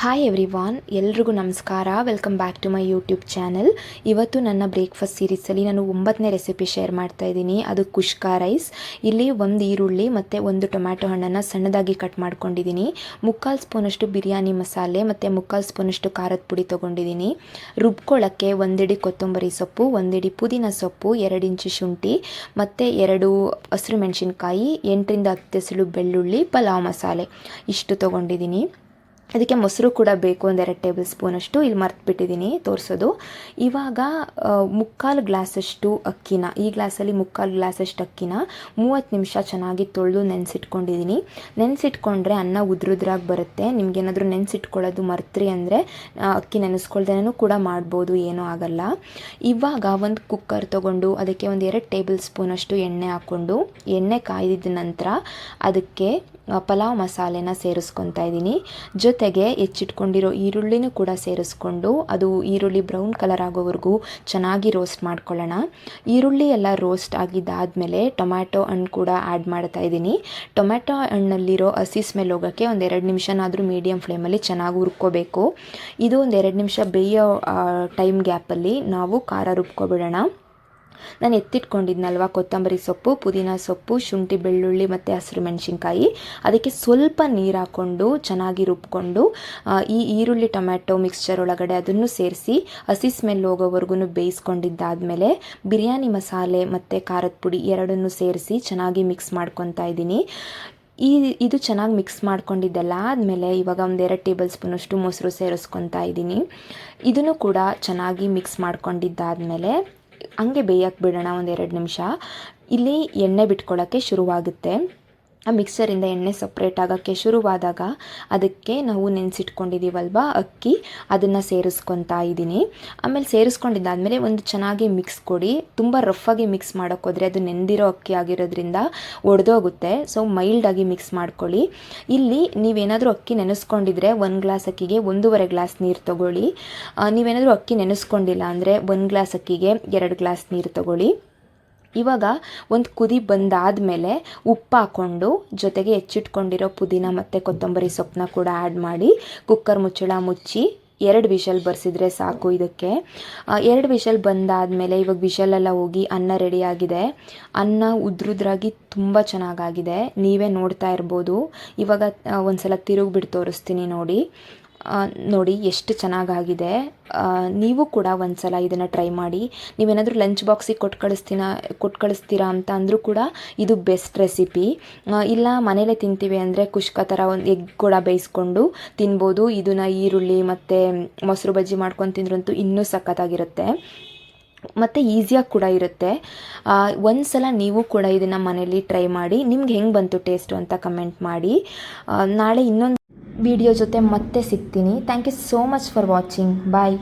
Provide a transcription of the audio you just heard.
Hi everyone, ಎಲ್ರಿಗೂ ನಮಸ್ಕಾರ. Welcome back to my YouTube channel. ಇವತ್ತು ನನ್ನ ಬ್ರೇಕ್ಫಾಸ್ಟ್ ಸೀರೀಸಲ್ಲಿ ನಾನು 9ನೇ ರೆಸಿಪಿ ಶೇರ್ ಮಾಡ್ತಾ ಇದ್ದೀನಿ. ಅದು ಕುಷ್ಕಾ ರೈಸ್. ಇಲ್ಲಿ ಒಂದು ಈರುಳ್ಳಿ ಮತ್ತು ಒಂದು ಟೊಮ್ಯಾಟೊ ಹಣ್ಣನ್ನು ಸಣ್ಣದಾಗಿ ಕಟ್ ಮಾಡ್ಕೊಂಡಿದ್ದೀನಿ. 3/4 ಸ್ಪೂನಷ್ಟು ಬಿರಿಯಾನಿ ಮಸಾಲೆ ಮತ್ತು 3/4 ಸ್ಪೂನಷ್ಟು ಖಾರದ ಪುಡಿ ತೊಗೊಂಡಿದ್ದೀನಿ. ರುಬ್ಕೊಳ್ಳೋಕ್ಕೆ 1 ಹಿಡಿ ಕೊತ್ತಂಬರಿ ಸೊಪ್ಪು, 1 ಹಿಡಿ ಪುದೀನ ಸೊಪ್ಪು, 2 ಇಂಚು ಶುಂಠಿ ಮತ್ತು 2 ಹಸಿರು ಮೆಣಸಿನ್ಕಾಯಿ, 8ರಿಂದ 10 ಎಸಳು ಬೆಳ್ಳುಳ್ಳಿ, ಪಲಾವ್ ಮಸಾಲೆ ಇಷ್ಟು ತೊಗೊಂಡಿದ್ದೀನಿ. ಅದಕ್ಕೆ ಮೊಸರು ಕೂಡ ಬೇಕು, 1-2 ಟೇಬಲ್ ಸ್ಪೂನಷ್ಟು. ಇಲ್ಲಿ ಮರ್ತ್ಬಿಟ್ಟಿದ್ದೀನಿ ತೋರಿಸೋದು. ಇವಾಗ 3/4 ಗ್ಲಾಸಷ್ಟು ಅಕ್ಕಿನ, ಈ ಗ್ಲಾಸಲ್ಲಿ 3/4 ಗ್ಲಾಸಷ್ಟು ಅಕ್ಕಿನ 30 ನಿಮಿಷ ಚೆನ್ನಾಗಿ ತೊಳೆದು ನೆನೆಸಿಟ್ಕೊಂಡಿದ್ದೀನಿ. ನೆನೆಸಿಟ್ಕೊಂಡ್ರೆ ಅನ್ನ ಉದ್ರುದ್ರಾಗಿ ಬರುತ್ತೆ. ನಿಮ್ಗೇನಾದರೂ ನೆನೆಸಿಟ್ಕೊಳ್ಳೋದು ಮರ್ತ್ರಿ ಅಂದರೆ ಅಕ್ಕಿ ನೆನೆಸ್ಕೊಳ್ದೇನೂ ಕೂಡ ಮಾಡ್ಬೋದು, ಏನೂ ಆಗಲ್ಲ. ಇವಾಗ ಒಂದು ಕುಕ್ಕರ್ ತೊಗೊಂಡು ಅದಕ್ಕೆ 1-2 ಟೇಬಲ್ ಸ್ಪೂನಷ್ಟು ಎಣ್ಣೆ ಹಾಕ್ಕೊಂಡು, ಎಣ್ಣೆ ಕಾಯ್ದಿದ್ದ ನಂತರ ಅದಕ್ಕೆ ಪಲಾವ್ ಮಸಾಲೆನ ಸೇರಿಸ್ಕೊತಾ ಇದ್ದೀನಿ. ಜೊತೆಗೆ ಹೆಚ್ಚಿಟ್ಕೊಂಡಿರೋ ಈರುಳ್ಳಿನೂ ಕೂಡ ಸೇರಿಸ್ಕೊಂಡು ಅದು ಈರುಳ್ಳಿ ಬ್ರೌನ್ ಕಲರ್ ಆಗೋವರೆಗೂ ಚೆನ್ನಾಗಿ ರೋಸ್ಟ್ ಮಾಡ್ಕೊಳ್ಳೋಣ. ಈರುಳ್ಳಿ ಎಲ್ಲ ರೋಸ್ಟ್ ಆಗಿದ್ದಾದಮೇಲೆ ಟೊಮ್ಯಾಟೊ ಹಣ್ಣು ಕೂಡ ಆ್ಯಡ್ ಮಾಡ್ತಾ ಇದ್ದೀನಿ. ಟೊಮ್ಯಾಟೊ ಹಣ್ಣಲ್ಲಿರೋ ಹಸಿ ಸ್ಮೆಲ್ ಹೋಗೋಕ್ಕೆ 1-2 ನಿಮಿಷನಾದರೂ ಮೀಡಿಯಮ್ ಫ್ಲೇಮಲ್ಲಿ ಚೆನ್ನಾಗಿ ಹುರ್ಕೋಬೇಕು. ಇದು 1-2 ನಿಮಿಷ ಬೇಯೋ ಟೈಮ್ ಗ್ಯಾಪಲ್ಲಿ ನಾವು ಖಾರ ರುಬ್ಕೊಬಿಡೋಣ. ನಾನು ಎತ್ತಿಟ್ಕೊಂಡಿದ್ನಲ್ವ ಕೊತ್ತಂಬರಿ ಸೊಪ್ಪು, ಪುದೀನ ಸೊಪ್ಪು, ಶುಂಠಿ, ಬೆಳ್ಳುಳ್ಳಿ ಮತ್ತು ಹಸಿರು ಮೆಣಸಿನ್ಕಾಯಿ, ಅದಕ್ಕೆ ಸ್ವಲ್ಪ ನೀರು ಹಾಕ್ಕೊಂಡು ಚೆನ್ನಾಗಿ ರುಬ್ಕೊಂಡು ಈ ಈರುಳ್ಳಿ ಟೊಮ್ಯಾಟೊ ಮಿಕ್ಸ್ಚರ್ ಒಳಗಡೆ ಅದನ್ನು ಸೇರಿಸಿ ಹಸಿ ಸ್ಮೆಲ್ ಹೋಗೋವರೆಗೂ ಬೇಯಿಸ್ಕೊಂಡಿದ್ದಾದಮೇಲೆ ಬಿರಿಯಾನಿ ಮಸಾಲೆ ಮತ್ತು ಖಾರದ ಪುಡಿ ಎರಡನ್ನೂ ಸೇರಿಸಿ ಚೆನ್ನಾಗಿ ಮಿಕ್ಸ್ ಮಾಡ್ಕೊತಾ ಇದ್ದೀನಿ. ಇದು ಚೆನ್ನಾಗಿ ಮಿಕ್ಸ್ ಮಾಡ್ಕೊಂಡಿದ್ದೆಲ್ಲ ಆದಮೇಲೆ ಇವಾಗ 1-2 ಟೇಬಲ್ ಸ್ಪೂನಷ್ಟು ಮೊಸರು ಸೇರಿಸ್ಕೊತಾ ಇದ್ದೀನಿ. ಇದನ್ನು ಕೂಡ ಚೆನ್ನಾಗಿ ಮಿಕ್ಸ್ ಮಾಡ್ಕೊಂಡಿದ್ದಾದಮೇಲೆ ಹಂಗೆ ಬೇಯಕ್ಕೆ ಬಿಡೋಣ 1-2 ನಿಮಿಷ. ಇಲ್ಲಿ ಎಣ್ಣೆ ಬಿಟ್ಕೊಳ್ಳೋಕ್ಕೆ ಶುರುವಾಗುತ್ತೆ. ಆ ಮಿಕ್ಸರಿಂದ ಎಣ್ಣೆ ಸಪ್ರೇಟ್ ಆಗೋಕ್ಕೆ ಶುರುವಾದಾಗ ಅದಕ್ಕೆ ನಾವು ನೆನೆಸಿಟ್ಕೊಂಡಿದ್ದೀವಲ್ವ ಅಕ್ಕಿ, ಅದನ್ನು ಸೇರಿಸ್ಕೊತಾ ಇದ್ದೀನಿ. ಆಮೇಲೆ ಸೇರಿಸ್ಕೊಂಡಿದ್ದಾದಮೇಲೆ ಒಂದು ಚೆನ್ನಾಗಿ ಮಿಕ್ಸ್ ಕೊಡಿ. ತುಂಬ ರಫಾಗಿ ಮಿಕ್ಸ್ ಮಾಡೋಕ್ಕೋದ್ರೆ ಅದು ನೆಂದಿರೋ ಅಕ್ಕಿ ಆಗಿರೋದ್ರಿಂದ ಒಡೆದೋಗುತ್ತೆ. ಸೊ ಮೈಲ್ಡಾಗಿ ಮಿಕ್ಸ್ ಮಾಡ್ಕೊಳ್ಳಿ. ಇಲ್ಲಿ ನೀವೇನಾದರೂ ಅಕ್ಕಿ ನೆನೆಸ್ಕೊಂಡಿದ್ರೆ 1 ಗ್ಲಾಸ್ ಅಕ್ಕಿಗೆ 1.5 ಗ್ಲಾಸ್ ನೀರು ತೊಗೊಳ್ಳಿ. ನೀವೇನಾದರೂ ಅಕ್ಕಿ ನೆನೆಸ್ಕೊಂಡಿಲ್ಲ ಅಂದರೆ 1 ಗ್ಲಾಸ್ ಅಕ್ಕಿಗೆ 2 ಗ್ಲಾಸ್ ನೀರು ತೊಗೊಳ್ಳಿ. ಇವಾಗ ಒಂದು ಕುದಿ ಬಂದಾದಮೇಲೆ ಉಪ್ಪು ಹಾಕ್ಕೊಂಡು ಜೊತೆಗೆ ಹೆಚ್ಚಿಟ್ಕೊಂಡಿರೋ ಪುದೀನ ಮತ್ತು ಕೊತ್ತಂಬರಿ ಸೊಪ್ಪನ್ನ ಕೂಡ ಆ್ಯಡ್ ಮಾಡಿ ಕುಕ್ಕರ್ ಮುಚ್ಚಳ ಮುಚ್ಚಿ 2 ವಿಷಲ್ ಬರ್ಸಿದ್ರೆ ಸಾಕು. ಇದಕ್ಕೆ 2 ವಿಷಲ್ ಬಂದಾದಮೇಲೆ ಇವಾಗ ವಿಷಲೆಲ್ಲ ಹೋಗಿ ಅನ್ನ ರೆಡಿಯಾಗಿದೆ. ಅನ್ನ ಉದ್ರುದ್ರಾಗಿ ತುಂಬ ಚೆನ್ನಾಗಾಗಿದೆ, ನೀವೇ ನೋಡ್ತಾ ಇರ್ಬೋದು. ಇವಾಗ ಒಂದು ಸಲ ತಿರುಗಿಬಿಟ್ಟು ತೋರಿಸ್ತೀನಿ ನೋಡಿ ಎಷ್ಟು ಚೆನ್ನಾಗಾಗಿದೆ. ನೀವು ಕೂಡ ಒಂದು ಸಲ ಇದನ್ನು ಟ್ರೈ ಮಾಡಿ. ನೀವೇನಾದರೂ ಲಂಚ್ ಬಾಕ್ಸಿಗೆ ಕೊಟ್ಟು ಕಳಿಸ್ತೀರಾ ಅಂತ ಅಂದರೂ ಕೂಡ ಇದು ಬೆಸ್ಟ್ ರೆಸಿಪಿ. ಇಲ್ಲ ಮನೇಲೇ ತಿಂತೀವಿ ಅಂದರೆ ಕುಷ್ಕಾ ಥರ ಒಂದು ಎಗ್ ಕೂಡ ಬೇಯಿಸ್ಕೊಂಡು ತಿನ್ಬೋದು. ಇದನ್ನು ಈರುಳ್ಳಿ ಮತ್ತು ಮೊಸರು ಬಜ್ಜಿ ಮಾಡ್ಕೊಂಡು ತಿಂದ್ರಂತೂ ಇನ್ನೂ ಸಖತ್ತಾಗಿರುತ್ತೆ ಮತ್ತು ಈಸಿಯಾಗಿ ಕೂಡ ಇರುತ್ತೆ. ಒಂದು ಸಲ ನೀವು ಕೂಡ ಇದನ್ನು ಮನೇಲಿ ಟ್ರೈ ಮಾಡಿ. ನಿಮ್ಗೆ ಹೆಂಗೆ ಬಂತು ಟೇಸ್ಟು ಅಂತ ಕಮೆಂಟ್ ಮಾಡಿ. ನಾಳೆ ಇನ್ನೊಂದು ವಿಡಿಯೋ ಜೊತೆ ಮತ್ತೆ ಸಿಗ್ತೀನಿ. Thank you so much for watching. Bye.